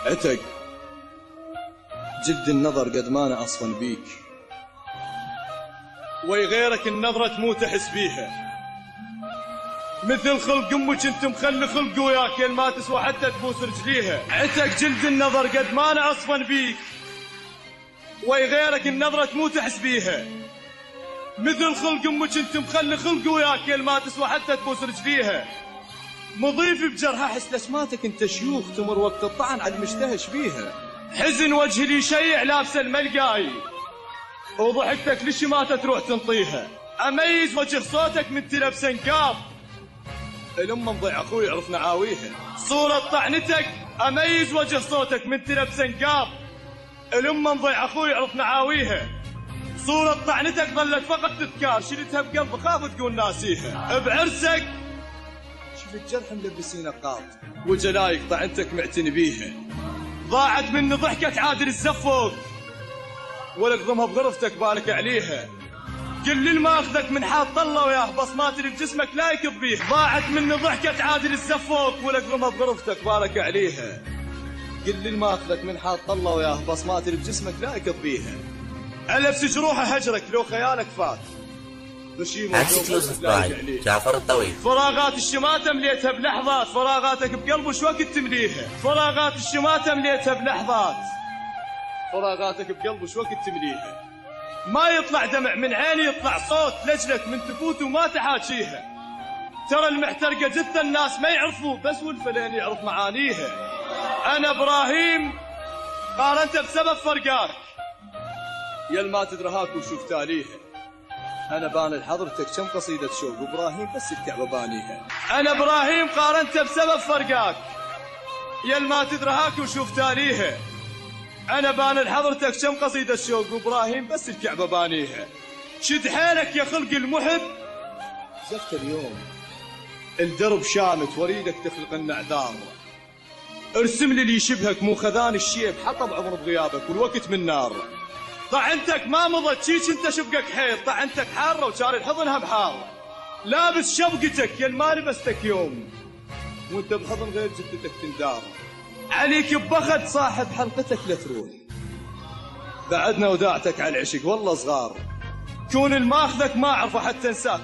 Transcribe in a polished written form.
عتق جلد النظر قد ما انا اصفن بيك، وي غيرك النظرة تموت احس بيها، مثل خلق امك انت مخلي خلق وياك يل ما تسوى حتى تبوس رجليها. عتق جلد النظر قد ما انا اصفن بيك، وي غيرك النظرة تموت احس بيها، مثل خلق امك انت مخلي خلق وياك يل ما تسوى حتى تبوس رجليها. مضيف بجرها احس لسماتك انت شيوخ تمر وقت الطعن على المشتهش بيها. حزن وجهي لي شيع لابسه الملقاي، وضحكتك للشماتة تروح تنطيها. اميز وجه صوتك من تلبس نقاب، الام مضيع اخوي يعرف نعاويها. صورة طعنتك اميز وجه صوتك من تلبس نقاب، الام مضيع اخوي يعرف نعاويها. صورة طعنتك ظلت فقط تذكار، شلتها بقلب خاف تقول ناسيها. بعرسك شفت جرح ملبسين قاط، وجلايك طعنتك معتني بيها. ضاعت مني ضحكة عادل الزفوق، ولك ضمها بغرفتك بالك عليها. قل لي ما اخذك من حاط الله وياه بصمات اللي بجسمك لا يكذ بيه. ضاعت مني ضحكة عادل الزفوق، ولك ضمها بغرفتك بالك عليها. قل لي ما اخذك من حاط الله وياه بصمات اللي بجسمك لا يكذ بيها. ألبس جروحه هجرك لو خيالك فات، اكسكلوسيف باي جعفر الطويل. فراغات الشماتة مليتها بلحظات، فراغاتك بقلب وش وقت تمليها. فراغات الشماتة مليتها بلحظات، فراغاتك بقلب وش وقت تمليها. ما يطلع دمع من عيني يطلع صوت لجلك من تفوت وما تحاكيها. ترى المحترقة جثة الناس ما يعرفوا، بس والفلين يعرف معانيها. أنا إبراهيم قارنته بسبب فرقاك، يل ما تدرهاك وشوف تاليها. أنا بان لحضرتك كم قصيدة شوق، وإبراهيم بس الكعبة بانيها. أنا إبراهيم قارنته بسبب فرقاك، يل ما تدرهاك وشوف تاليها. أنا بان لحضرتك كم قصيدة شوق، وإبراهيم بس الكعبة بانيها. شد حيلك يا خلق المحب، زفت اليوم الدرب شامت وريدك تخلق النعذار. ارسم لي اللي يشبهك مو خذان الشيب، حطب عمر بغيابك والوقت من نار. طعنتك ما مضت شيش انت شبقك حيط، طعنتك حارة وشاري الحضنها بحارة. لابس شبقتك يل ما لبستك يوم، وانت بحضن غير جدتك تندار. عليك ببخت صاحب حلقتك لا تروح، بعدنا وداعتك على العشق والله صغار. كون الماخذك ما اعرفه حتى انساك،